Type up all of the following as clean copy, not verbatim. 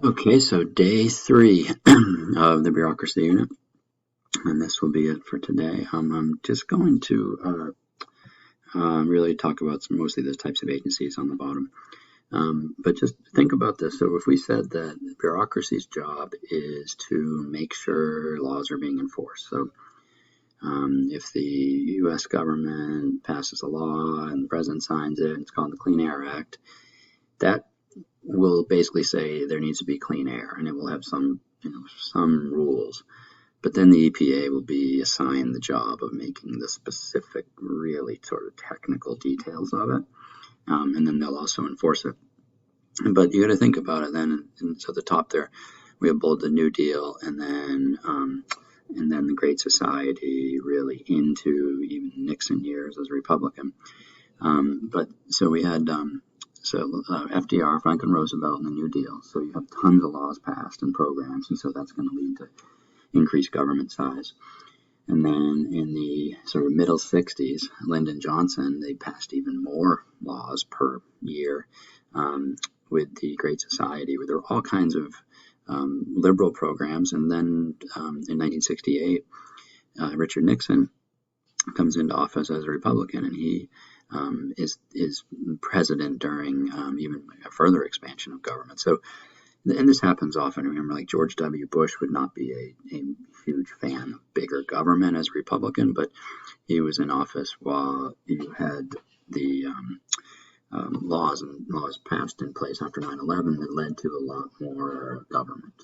Okay, so day three of the bureaucracy unit, and this will be it for today. I'm just going to really talk about mostly the types of agencies on the bottom. But just think about this. So, if we said that bureaucracy's job is to make sure laws are being enforced, so if the U.S. government passes a law and the president signs it, it's called the Clean Air Act. That will basically say there needs to be clean air, and it will have some rules. But then the EPA will be assigned the job of making the specific, really sort of technical details of it, and then they'll also enforce it. But you got to think about it then. And so at the top there, we have both the New Deal and then the Great Society, really into even Nixon years as a Republican. But so we had FDR, Franklin Roosevelt, and the New Deal. So you have tons of laws passed and programs, and so that's going to lead to increased government size. And then in the sort of middle 60s, Lyndon Johnson, they passed even more laws per year with the Great Society, where there were all kinds of liberal programs. And then in 1968, Richard Nixon comes into office as a Republican, and he is president during even a further expansion of government. So, and this happens often. Remember, like George W. Bush would not be a huge fan of bigger government as a Republican, but he was in office while you had the laws passed in place after 9/11 that led to a lot more government.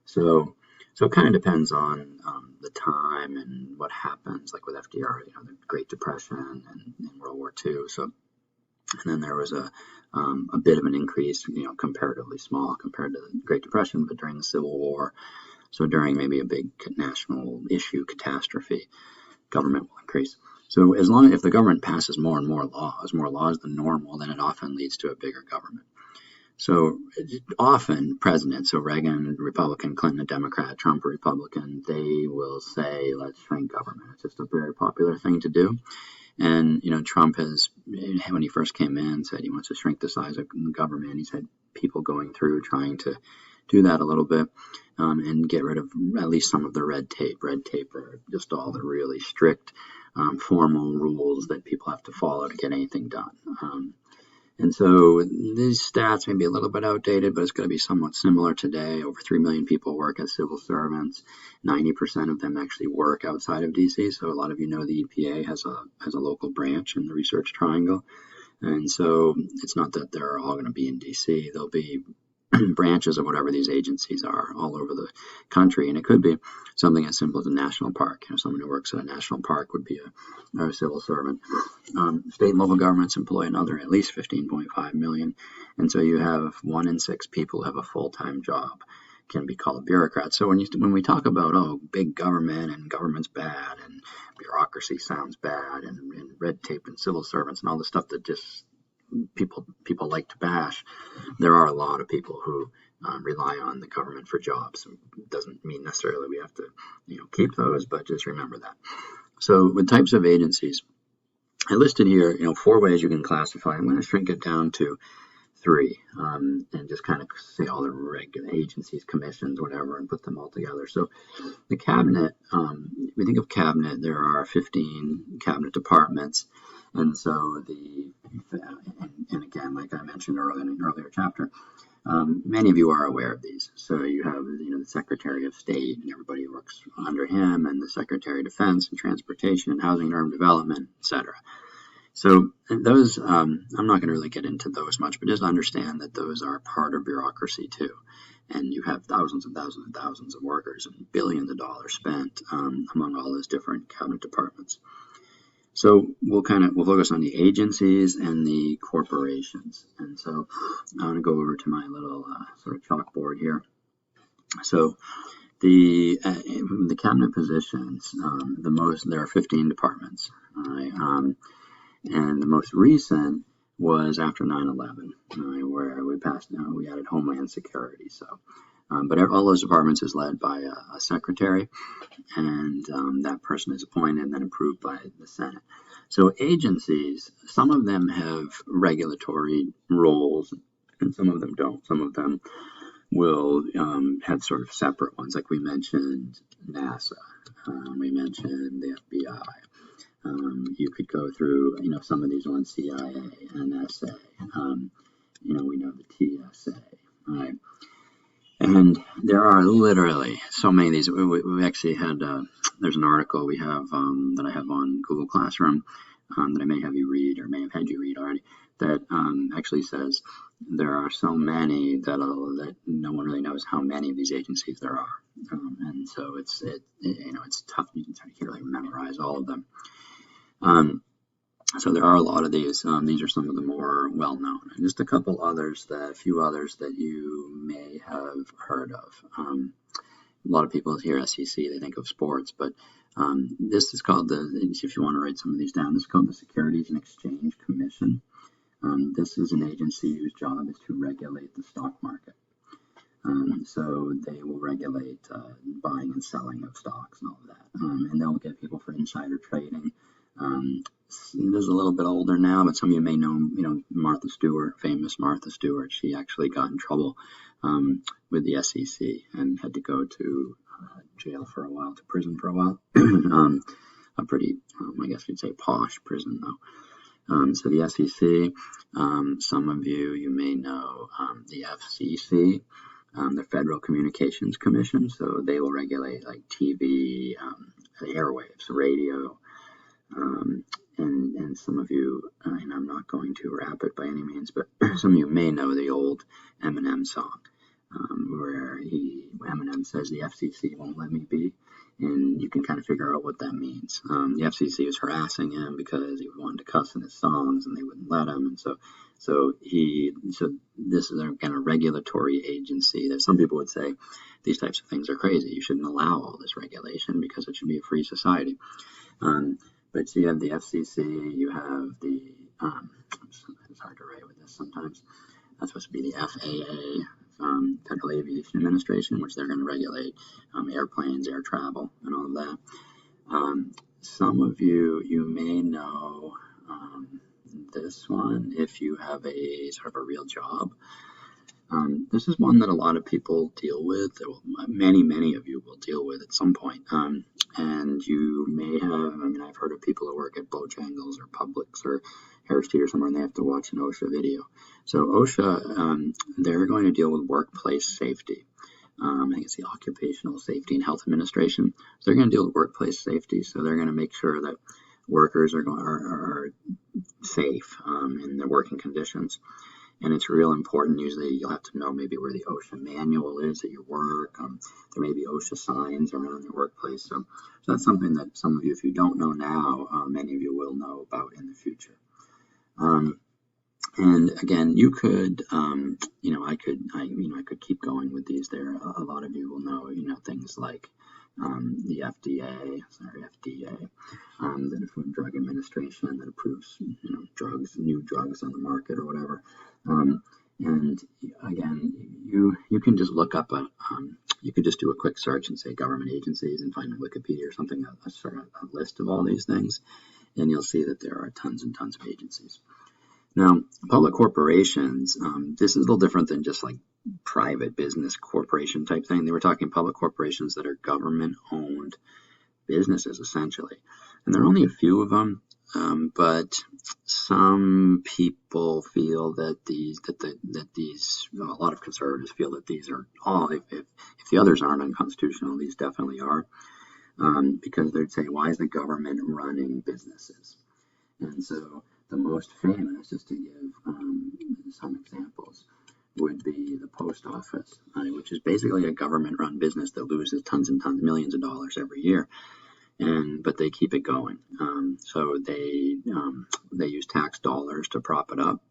So it kind of depends on the time and what happens, like with FDR, the Great Depression and World War II. So, and then there was a bit of an increase, comparatively small compared to the Great Depression, but during the Civil War, so during maybe a big national issue catastrophe, government will increase. So if the government passes more and more laws than normal, then it often leads to a bigger government. So often presidents, so Reagan, Republican, Clinton, a Democrat, Trump, a Republican, they will say, let's shrink government. It's just a very popular thing to do. And, Trump has, when he first came in, said he wants to shrink the size of government. He's had people going through trying to do that a little bit and get rid of at least some of the red tape. Red tape are just all the really strict formal rules that people have to follow to get anything done. And so these stats may be a little bit outdated, but it's going to be somewhat similar today. Over 3 million people work as civil servants. 90% of them actually work outside of DC. So a lot of the EPA has a local branch in the Research Triangle. And so it's not that they're all going to be in DC. They'll be branches of whatever these agencies are all over the country. And it could be something as simple as a national park. Someone who works at a national park would be a civil servant. State and local governments employ another at least 15.5 million. And so you have 1 in 6 people who have a full-time job can be called bureaucrats. So when we talk about, big government and government's bad and bureaucracy sounds bad and red tape and civil servants and all the stuff that just people like to bash, there are a lot of people who rely on the government for jobs. It doesn't mean necessarily we have to keep those, but just remember that. So with types of agencies, I listed here 4 ways you can classify. I'm going to shrink it down to 3 and just kind of say all the regular agencies, commissions, whatever, and put them all together. So the cabinet, we think of cabinet, there are 15 cabinet departments. And so and again, like I mentioned earlier in an earlier chapter, many of you are aware of these. So you have, the Secretary of State and everybody works under him, and the Secretary of Defense and Transportation and Housing and Urban Development, etc. So those, I'm not going to really get into those much, but just understand that those are part of bureaucracy too. And you have thousands and thousands and thousands of workers and billions of dollars spent among all those different cabinet departments. So we'll focus on the agencies and the corporations. And so I'm going to go over to my little sort of chalkboard here. So the cabinet positions, there are 15 departments. And the most recent was after 9/11, where we added Homeland Security. So, but all those departments is led by a secretary, and that person is appointed and then approved by the Senate. So agencies, some of them have regulatory roles and some of them don't. Some of them will have sort of separate ones, like we mentioned NASA, we mentioned the FBI. You could go through, some of these ones, CIA, NSA, we know the TSA, right? And there are literally so many of these. We actually had, there's an article we have that I have on Google Classroom that I may have you read, or may have had you read already, that actually says there are so many that no one really knows how many of these agencies there are. And so it's tough. You can't really memorize all of them. So there are a lot of these. These are some of the more well-known, and just a few others that you may have heard of. A lot of people hear SEC, they think of sports, but this is called if you want to write some of these down, this is called the Securities and Exchange Commission. This is an agency whose job is to regulate the stock market. So they will regulate buying and selling of stocks and all of that. And they'll get people for insider trading. This is a little bit older now, but some of you may know, Martha Stewart, famous Martha Stewart. She actually got in trouble with the SEC and had to go to jail for a while, to prison for a while. A pretty, I guess you'd say, posh prison, though. So the SEC, some of you may know the FCC, the Federal Communications Commission. So they will regulate like TV, airwaves, radio. And some of you, and I'm not going to rap it by any means, but some of you may know the old Eminem song, where Eminem says the FCC won't let me be, and you can kind of figure out what that means. The FCC was harassing him because he wanted to cuss in his songs, and they wouldn't let him, and so this is a kind of regulatory agency that some people would say these types of things are crazy. You shouldn't allow all this regulation because it should be a free society. But so you have the FCC, you have the, it's hard to write with this sometimes, that's supposed to be the FAA, Federal Aviation Administration, which they're going to regulate airplanes, air travel, and all of that. Some of you may know this one if you have a sort of a real job. This is one that a lot of people deal with. Many of you will deal with at some point. And you may have, I've heard of people who work at Bojangles or Publix or Harris Teeter or somewhere, and they have to watch an OSHA video. So OSHA, they're going to deal with workplace safety. I think it's the Occupational Safety and Health Administration. So they're going to deal with workplace safety. So they're going to make sure that workers are safe in their working conditions. And it's real important. Usually you'll have to know maybe where the OSHA manual is at your work. There may be OSHA signs around your workplace. So that's something that some of you, if you don't know now, many of you will know about in the future. And again, you could, I could keep going with these. There, a lot of you will know, things like the FDA, the Food and Drug Administration that approves, new drugs on the market or whatever. And again, you can just look up you could just do a quick search and say government agencies and find on Wikipedia or something a sort of a list of all these things, and you'll see that there are tons and tons of agencies. Now, public corporations, this is a little different than just like private business corporation type thing. They were talking public corporations that are government-owned businesses, essentially. And there are only a few of them, but some people feel that a lot of conservatives feel that these are all, if the others aren't unconstitutional, these definitely are, because they'd say, why is the government running businesses? And so the most famous, just to give some examples, would be the post office, which is basically a government-run business that loses tons and tons, millions of dollars every year, but they keep it going. So they use tax dollars to prop it up.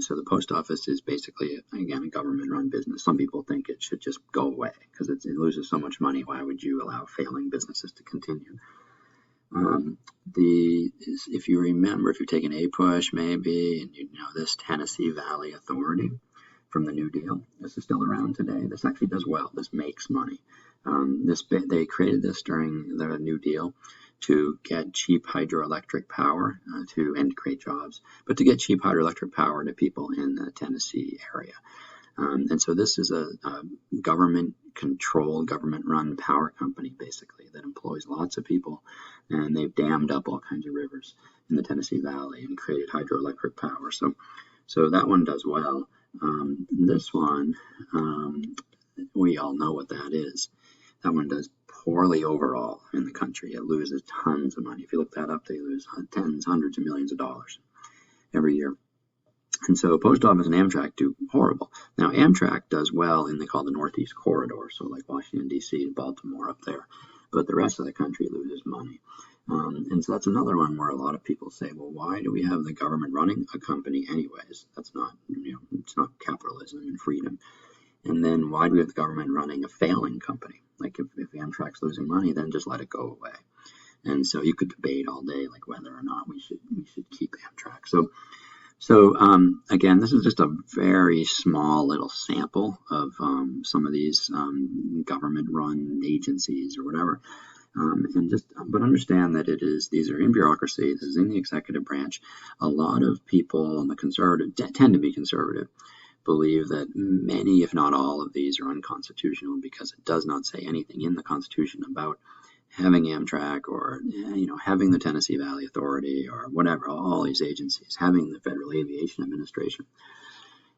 So the post office is basically, again, a government-run business. Some people think it should just go away because it loses so much money. Why would you allow failing businesses to continue? If you remember, if you've taken APUSH maybe, and this Tennessee Valley Authority, from the New Deal. This is still around today. This actually does well. This makes money. They created this during the New Deal to get cheap hydroelectric power and create jobs, but to get cheap hydroelectric power to people in the Tennessee area. And so this is a government-controlled, government-run power company, basically, that employs lots of people, and they've dammed up all kinds of rivers in the Tennessee Valley and created hydroelectric power. So that one does well. This one, we all know what that is. That one does poorly overall in the country. It loses tons of money. If you look that up, they lose tens, hundreds of millions of dollars every year. And so Post Office and Amtrak do horrible. Now, Amtrak does well in they call the Northeast Corridor, so like Washington, D.C. to Baltimore up there. But the rest of the country loses money. And so that's another one where a lot of people say, well, why do we have the government running a company anyways? That's not, it's not capitalism and freedom. And then why do we have the government running a failing company? Like if Amtrak's losing money, then just let it go away. And so you could debate all day like whether or not we should keep Amtrak. So again, this is just a very small little sample of some of these government-run agencies or whatever. But understand that these are in bureaucracy. This is in the executive branch. A lot of people on the conservative tend to be conservative, believe that many, if not all, of these are unconstitutional because it does not say anything in the Constitution about having Amtrak or having the Tennessee Valley Authority or whatever, all these agencies, having the Federal Aviation Administration.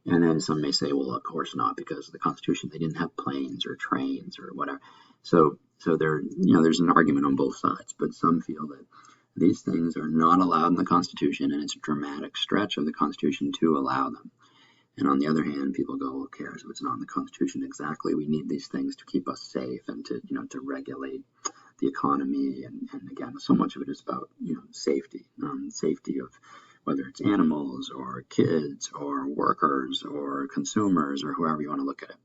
And then some may say, well, of course not, because of the Constitution they didn't have planes or trains or whatever. So there's an argument on both sides, but some feel that these things are not allowed in the Constitution, and it's a dramatic stretch of the Constitution to allow them. And on the other hand, people go, who cares if it's not in the Constitution exactly? We need these things to keep us safe and to regulate the economy. And again, so much of it is about, safety, safety of whether it's animals or kids or workers or consumers or whoever you want to look at it.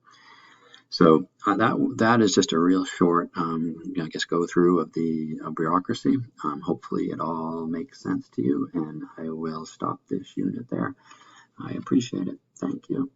So that is just a real short, go through of the bureaucracy. Hopefully it all makes sense to you, and I will stop this unit there. I appreciate it. Thank you.